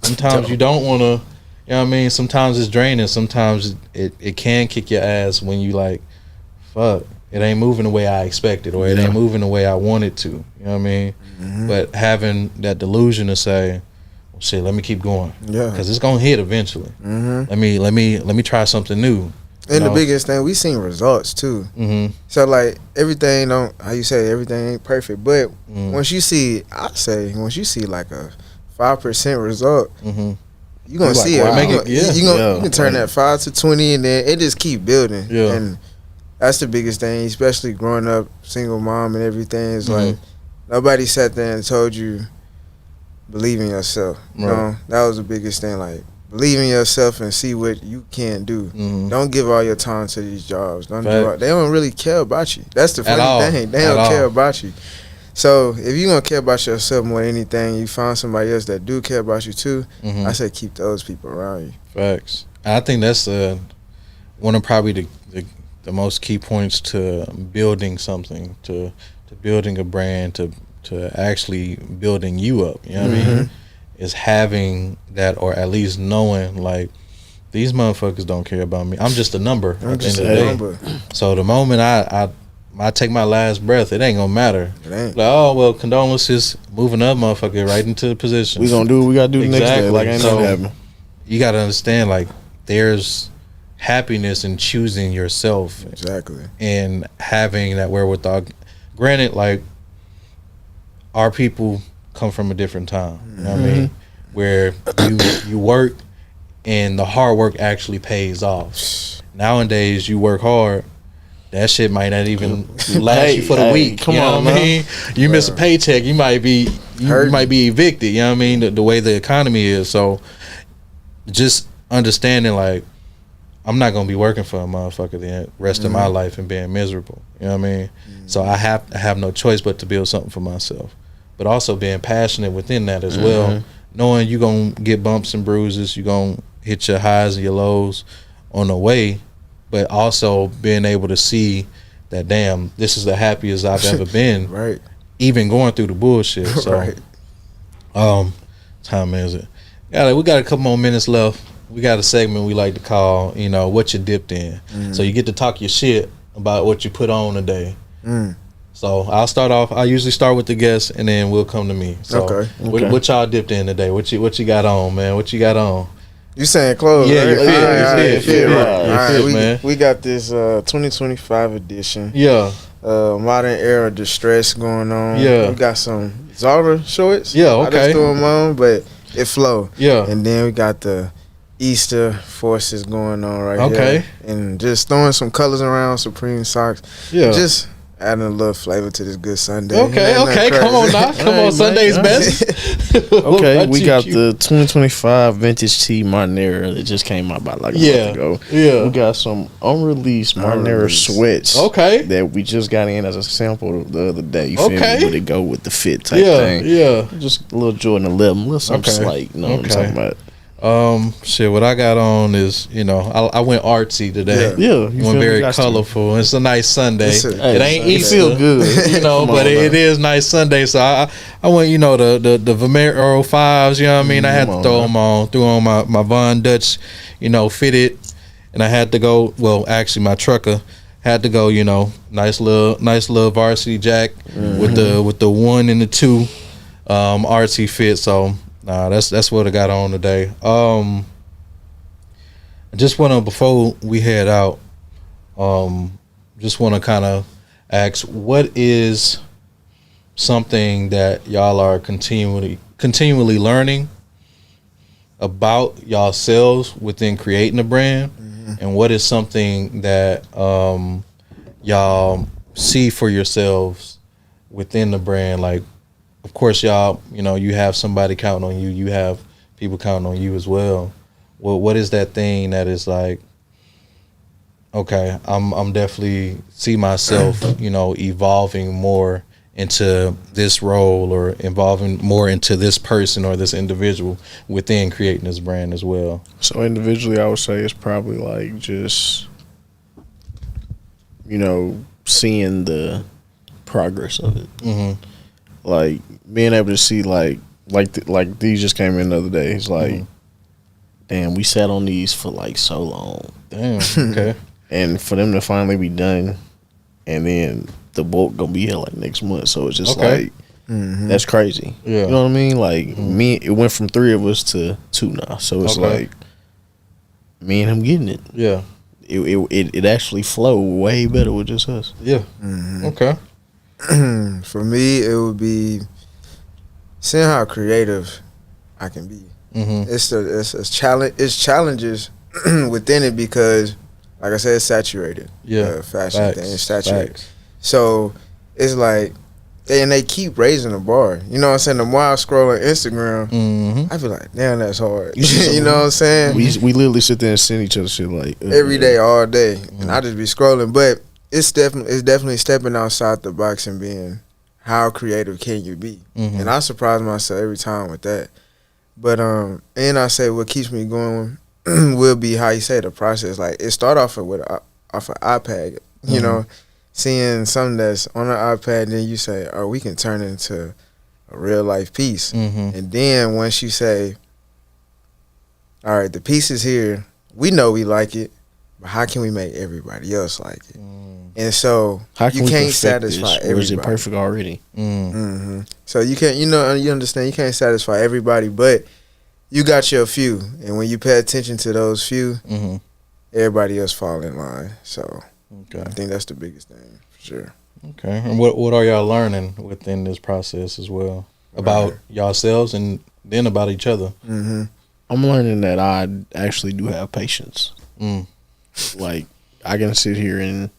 Sometimes you don't want to. You know what I mean? Sometimes it's draining. Sometimes it can kick your ass when you like, fuck, it ain't moving the way I expected, or it ain't moving the way I wanted to. You know what I mean? But having that delusion to say, well, shit, let me keep going, because it's gonna hit eventually. Let me try something new. And the biggest thing, we seen results too. So like, everything everything ain't perfect, but once you see like a 5% result, you gonna see it. You can turn that 5 to 20, and then it just keep building. And that's the biggest thing, especially growing up single mom and everything. Is like, nobody sat there and told you believe in yourself. You know, that was the biggest thing. Like, believe in yourself and see what you can do. Don't give all your time to these jobs. They don't really care about you. That's the funny thing. They don't care about you. So if you're gonna care about yourself more than anything, you find somebody else that do care about you too. I say keep those people around you. Facts. I think that's one of probably the most key points to building something, to building a brand, to actually building you up. You know what I mean? Is having that, or at least knowing, like, these motherfuckers don't care about me. I'm just a number at the end of the day. So the moment I take my last breath, it ain't gonna matter. It ain't. Like, oh well, condolences, moving up, motherfucker, right into the position. We gonna do what we gotta do the next day. Like, ain't nothing happening. You gotta understand, like, there's happiness in choosing yourself. Exactly. And having that wherewithal. Granted, like, our people come from a different time. You know what I mean? Where you work and the hard work actually pays off. Nowadays you work hard that shit might not even last you for the week. Come you know on, what I man. mean? You miss a paycheck, you might be evicted. You know what I mean? The way the economy is. So just understanding, like, I'm not gonna be working for a motherfucker the rest of my life and being miserable. You know what I mean? So I have no choice but to build something for myself. But also being passionate within that as well, knowing you gonna get bumps and bruises, you gonna hit your highs and your lows on the way, but also being able to see that, damn, this is the happiest I've ever been. Right. Even going through the bullshit. So Right. time is it? We got a couple more minutes left. We got a segment we like to call, you know, what you dipped in. So you get to talk your shit about what you put on today. So I'll start off. I usually start with the guests, and then we'll come to me. So what y'all dipped in today? What you got on, man? What you got on? You saying clothes? Yeah, right? you fit, man. We got this 2025 edition. Yeah. Modern era distress going on. Yeah. We got some Zara shorts. Yeah, I okay. just threw them on, but it flow. Yeah. And then we got the Easter forces going on right Okay. here. And just throwing some colors around, Supreme socks. Yeah. Just adding a little flavor to this good Sunday. Okay. Ain't nothing Come on crazy. now. Come on, Sunday's best. Okay, we got the 2025 vintage tee Martinera that just came out about like a month ago. Yeah. We got some unreleased Martinera sweats. Okay. That we just got in as a sample the other day. You feel Okay. me? But it go with the fit type thing. Yeah. Just a little Jordan 11, a little something Okay. slight. You know what I'm talking about? Shit, what I got on is, you know, I went artsy today. Yeah, you Went feel me? very Got to. colorful. It's a nice Sunday. Hey, It ain't you Easter. feel good. You know, Come but on, it man. is nice Sunday. So I went, you know, the Vomero 5s, you know what I mean? I had Come to on, throw man. them on. Threw on my Von Dutch, you know, fitted. And I had to go, well, actually my trucker had to go, you know, nice little varsity jack with the 1 and the 2 artsy fit. So that's what I got on today. I just want to, before we head out, just want to kind of ask, what is something that y'all are continually learning about yourselves within creating a brand, and what is something that y'all see for yourselves within the brand? Like, of course, y'all, you know, you have somebody counting on you, you have people counting on you as well. Well, what is that thing that is like, okay, I'm definitely see myself, you know, evolving more into this role, or evolving more into this person or this individual within creating this brand as well? So individually, I would say it's probably like just, you know, seeing the progress of it. Like being able to see like these just came in the other day. It's like, damn, we sat on these for like so long. Damn. Okay. And for them to finally be done, and then the bulk gonna be here like next month. So it's just like, that's crazy. Yeah. You know what I mean? Like it went from 3 of us to 2 now. So it's like me and him getting it. Yeah. It actually flowed way better with just us. Yeah. Okay. For me, it would be seeing how creative I can be. It's challenges within it, because, like I said, it's saturated. Yeah. Fashion Facts. thing, it's saturated. Facts. So it's like, and they keep raising the bar. You know what I'm saying? The more I scroll on Instagram, I feel like, damn, that's hard. You know what I'm saying? We literally sit there and send each other shit like Every day, all day, and I just be scrolling. But it's definitely stepping outside the box and being, how creative can you be? And I surprise myself every time with that. But and I say what keeps me going will be how you say the process. Like, it start off with off an iPad, you know, seeing something that's on an iPad, then you say, oh, we can turn it into a real life piece. And then once you say, all right, the piece is here, we know we like it, but how can we make everybody else like it? And so how can you we can't perfect satisfy this? everybody. Or is it perfect already? So you can't, you understand, you can't satisfy everybody, but you got your few, and when you pay attention to those few, everybody else fall in line. So I think that's the biggest thing for sure. Okay. And what are y'all learning within this process as well about yourselves, and then about each other? I'm learning that I actually do have patience. Like, I can sit here and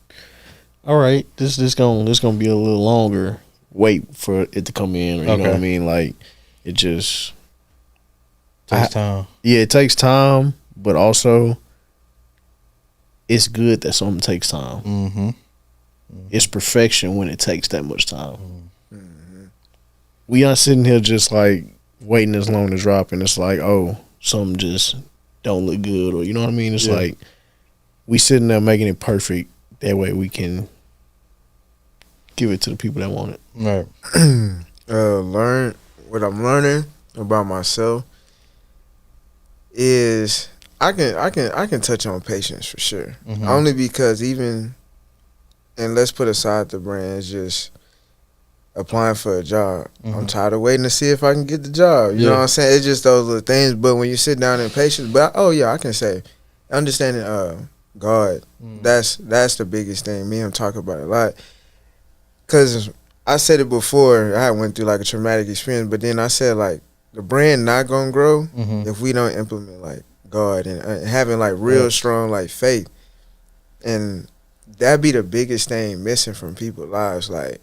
all right, this gonna be a little longer wait for it to come in. Or, you know what I mean? Like it just Takes time. Yeah, it takes time, but also it's good that something takes time. Mm-hmm. It's perfection when it takes that much time. Mm-hmm. We aren't sitting here just like waiting as long to drop, and it's like, oh, something just don't look good, or you know what I mean? It's like we sitting there making it perfect. That way we can give it to the people that want it. Right. Learn what I'm learning about myself is I can touch on patience for sure. Mm-hmm. Only because and let's put aside the brands, just applying for a job. Mm-hmm. I'm tired of waiting to see if I can get the job. You know what I'm saying? It's just those little things. But when you sit down in patience, I can say understanding God. That's the biggest thing. Me and him talk about it a lot. Cause I said it before. I went through like a traumatic experience, but then I said like the brand not gonna grow if we don't implement like God and having like real strong like faith, and that'd be the biggest thing missing from people's lives. Like,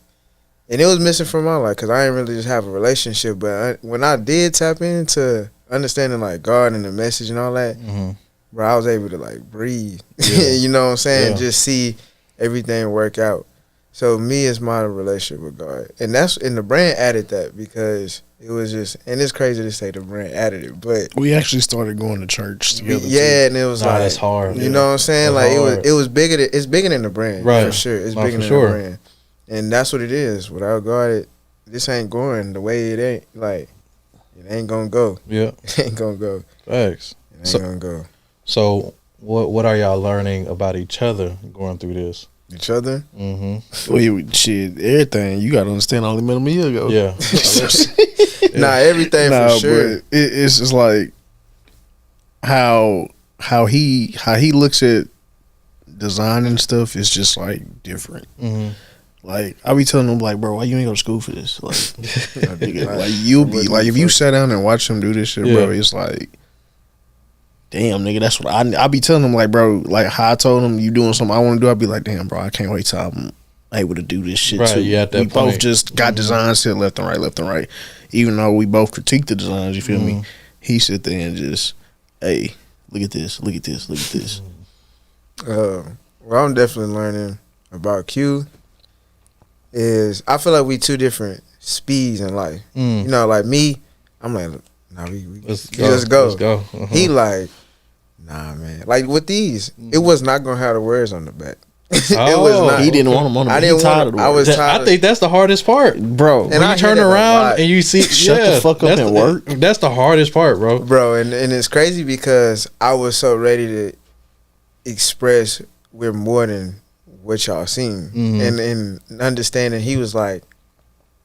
and it was missing from my life because I didn't really just have a relationship. But when I did tap into understanding like God and the message and all that, bro, I was able to like breathe. You know what I'm saying? Yeah. Just see everything work out. So me is my relationship with God, and the brand added that because it was just, and it's crazy to say the brand added it, but we actually started going to church together. And it was like it's hard. You know what I'm saying? That's like hard. it was bigger. It's bigger than the brand, right? For sure, it's No, bigger for than sure. the brand, and that's what it is. Without God, this ain't going the way it ain't. Like it ain't gonna go. Yeah, it ain't gonna go. Facts. It ain't gonna go. So what are y'all learning about each other going through this? Each other? Mm-hmm. Well, shit, everything you gotta understand. I only met him a year ago. Yeah. Nah, everything for sure. But it's just like how he looks at design and stuff is just like different. Mm-hmm. Like I be telling him like, bro, why you ain't go to school for this? Like, nigga, like you'll be like if you sat down and watch him do this shit, bro, it's like, damn, nigga, that's what I be telling him like, bro, like how I told him you doing something I want to do. I be like, damn, bro, I can't wait till I'm able to do this shit right, too. Yeah, at that we point. both just got designs set left and right. Even though we both critique the designs, you feel me? He sit there and just, hey, look at this. What I'm definitely learning about Q is I feel like we two different speeds in life. You know, like me, I'm like, nah, we just go. Let's go. Uh-huh. He like, nah, man. Like with these, it was not gonna have the words on the back. It was not. He didn't want them on the I back. didn't He tired want of them. the I was words. tired. I think that's the hardest part, bro. And when you turn hear that a around lot. and you see, Shut the fuck up and work. That's the hardest part, bro. And it's crazy because I was so ready to express we're more than what y'all seen, and understanding he was like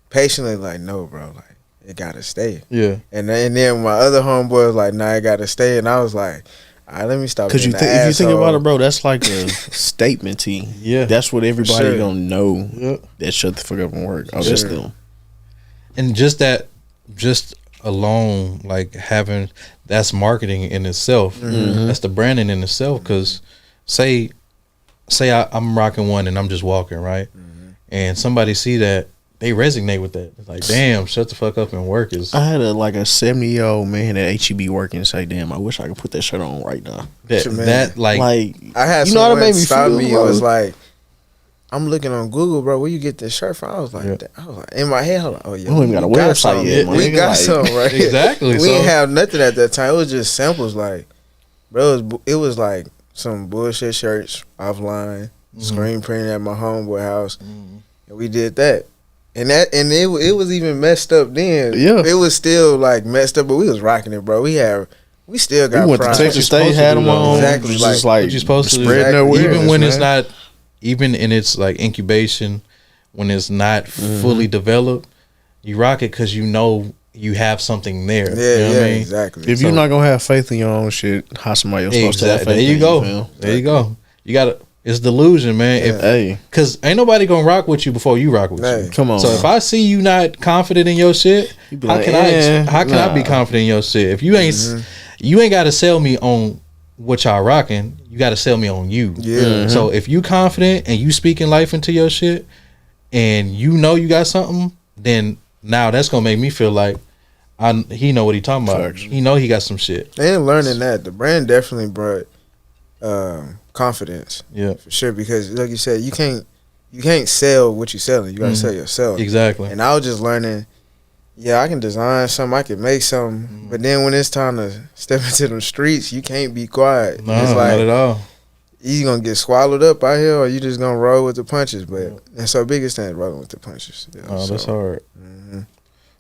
patiently like, no, bro, like it gotta stay. Yeah. And then my other homeboy was like, nah, it gotta stay, and I was like, all right, let me stop. Because being if an you think asshole. about it, bro, that's like a statement to you. Yeah. That's what everybody Sure. gonna know. Yeah. That shut the fuck up and work. Oh, that's Sure. them. And just alone, like having, that's marketing in itself. That's the branding in itself. Because say I'm rocking one and I'm just walking, right? And somebody see that, they resonate with that. It's like, damn, shut the fuck up and work is I had a 70-year-old man at HEB working say, damn, I wish I could put that shirt on right now. that like I had you know how that someone made me stop feel, me. bro? It was like, I'm looking on Google, bro. Where you get this shirt from? I was like, in my head, hold on. Oh yeah, We don't even got a website yet, my We nigga. got Like, some right. exactly. We So didn't have nothing at that time. It was just samples, like, bro. It was like some bullshit shirts offline, screen printed at my homeboy house, and we did that. And it was even messed up then. Yeah. It was still like messed up, but we was rocking it, bro. We still got we went to pride. Texas supposed State, to had do, them though. on. Exactly, Just like, like what you supposed to do. spreading their Exactly. awareness, even when man. it's not, even in its like incubation, when it's not fully developed, you rock it because you know you have something there. Yeah, You know what I mean? exactly. If you're not gonna have faith in your own shit, how somebody else supposed to have Exactly. faith There you in go. feel? There you go. You gotta. It's delusion, man. If Hey, Cause ain't nobody gonna rock with you before you rock with Hey. you. come on. So if I see you not confident in your shit, You be how like, can I be nah. confident in your shit? If you ain't, you ain't got to sell me on what y'all rocking, you got to sell me on you. Yeah. Mm-hmm. So if you confident and you speaking life into your shit, and you know you got something, then now that's gonna make me feel like he know what he talking about. Facts. He know he got some shit. And learning that the brand definitely brought confidence. Yeah, For sure, because like you said, you can't sell what you're selling. You gotta sell yourself. exactly. And I was just learning. Yeah, I can design something. I can make something. But then when it's time to step into the streets, you can't be quiet. No, it's like not at all. you gonna get swallowed up out here, or you just gonna roll with the punches. But that's our biggest thing, rolling with the punches. Yeah, Oh, that's so, hard. mhm.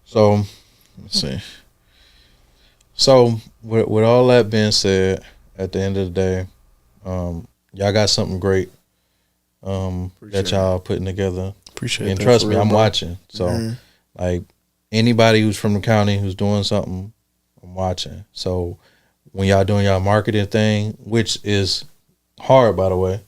So let's see. So with all that being said, at the end of the day, y'all got something great that y'all putting together. Appreciate And that. trust for me, real, I'm bro. watching. So like anybody who's from the county who's doing something, I'm watching. So when y'all doing y'all marketing thing, which is hard, by the way,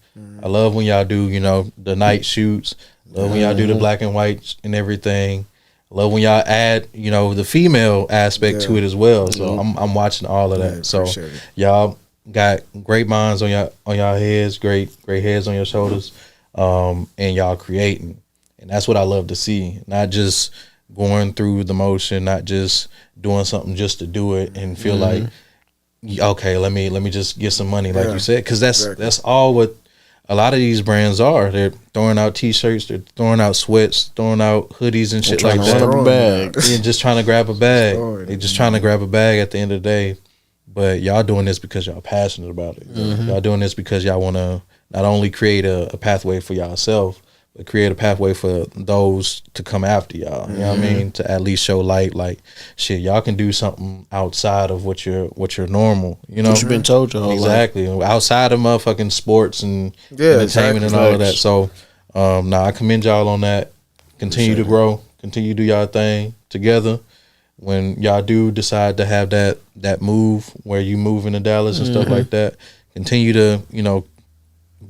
I love when y'all do, the night shoots. Love when y'all do the black and white and everything. Love when y'all add, the female aspect to it as well. So I'm watching all of that. Yeah, so appreciate it. y'all got great minds on y'all heads, great heads on your shoulders, and y'all creating, and that's what I love to see. Not just going through the motion, not just doing something just to do it and feel like, okay, let me just get some money, like you said, because that's all what a lot of these brands are. They're throwing out T-shirts, they're throwing out sweats, throwing out hoodies and shit like Trying to that. run up a bag. They're just trying to grab a bag. Story. They're just trying to grab a bag at the end of the day. But y'all doing this because y'all passionate about it. Y'all doing this because y'all want to not only create a pathway for y'allself, but create a pathway for those to come after y'all. You know what I mean? To at least show light, like, shit, y'all can do something outside of what you're normal. You know, What you been told your whole life. exactly outside of motherfucking sports and entertainment and all of that. Facts. So, I commend y'all on that. Continue to grow. Continue to do y'all thing together. When y'all do decide to have that move where you move into Dallas and stuff like that, continue to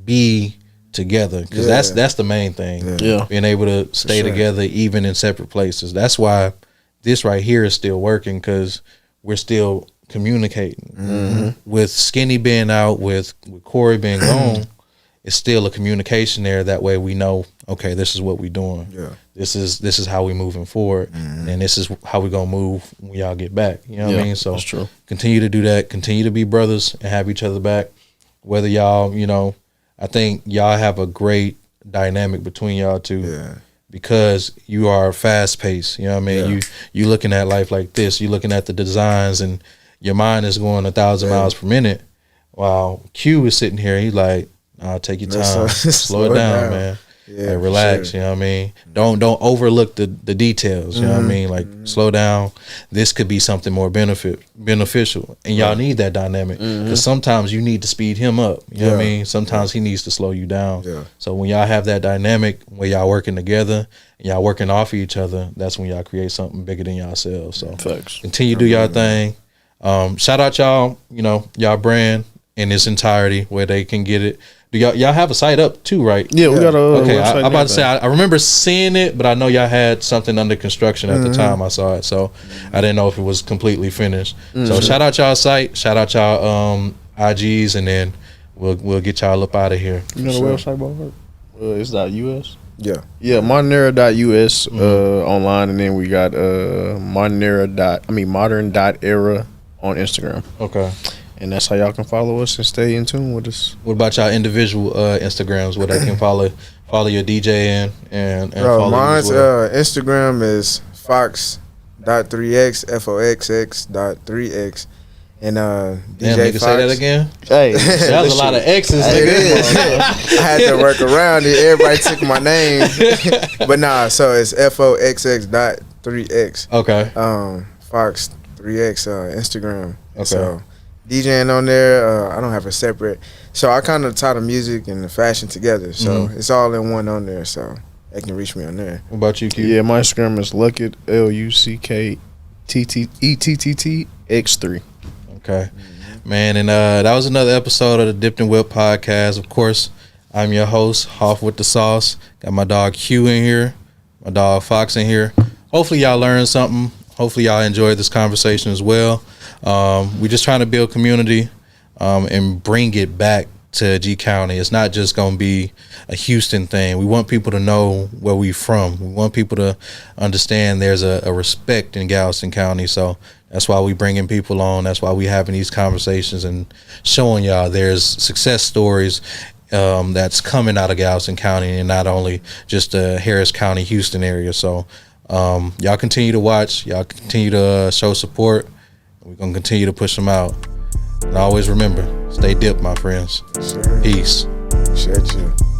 be together, because that's the main thing. Yeah. Being able to stay together even in separate places. That's why this right here is still working, because we're still communicating. With Skinny being out, with Corey being gone, it's still a communication there. That way we know, okay, this is what we doing. Yeah. This is how we moving forward, and this is how we gonna move when y'all get back. You know what I mean? So that's true. continue to do that. Continue to be brothers and have each other back. Whether y'all, I think y'all have a great dynamic between y'all two. Yeah. Because you are fast paced. You know what I mean? Yeah. You looking at life like this. You looking at the designs, and your mind is going 1,000 miles per minute. While Q is sitting here, he's like, take your time, slow it down, man. Yeah, Like, relax. sure. You know what I mean? Don't overlook the details. You know what I mean? Like, slow down. This could be something more beneficial, and y'all need that dynamic, because sometimes you need to speed him up. You know what I mean? Sometimes he needs to slow you down. Yeah. So when y'all have that dynamic where y'all working together and y'all working off of each other, that's when y'all create something bigger than y'allselves. So Facts. continue to do y'all thing. Shout out y'all, y'all brand in its entirety, where they can get it. Do y'all have a site up too, right? Yeah, we got a Okay, website. I'm about to say, I remember seeing it, but I know y'all had something under construction at the time I saw it, so I didn't know if it was completely finished. So shout out y'all site, shout out y'all IGs, and then we'll get y'all up out of here. You know the website, Ballpark? It's .us. Yeah. Yeah, Modernera.us online, and then we got modern.era on Instagram. Okay. And that's how y'all can follow us and stay in tune with us. What about y'all individual Instagrams where they can follow your DJ and Bro, follow you mine's as well? Instagram is fox.3x, fox.3x. And Damn, DJ nigga, Fox. say that again. Hey, That was a lot of X's, It nigga. is. I had to work around it. Everybody took my name. But nah, so it's foxx.3x. Okay. Fox 3x Instagram. Okay. So DJing on there, I don't have a separate. So I kind of tie the music and the fashion together. So it's all in one on there. So they can reach me on there. What about you, Q? yeah, my Instagram is Luckett, LuckTTETTX3. Okay. Man, and that was another episode of the Dipped and Whipped podcast. Of course, I'm your host, Hoff with the Sauce. Got my dog Q in here, my dog Fox in here. Hopefully y'all learned something. Hopefully y'all enjoyed this conversation as well. We just trying to build community. and bring it back to G County. It's not just going to be a Houston thing. We want people to know where we from. We want people to understand there's a respect in Galveston County. So that's why we bringing people on. That's why we having these conversations and showing y'all there's success stories that's coming out of Galveston County, and not only just the Harris County, Houston area. So y'all continue to watch. Y'all continue to show support. We're going to continue to push them out. And always remember, stay dip, my friends. Sure. Peace. Appreciate you.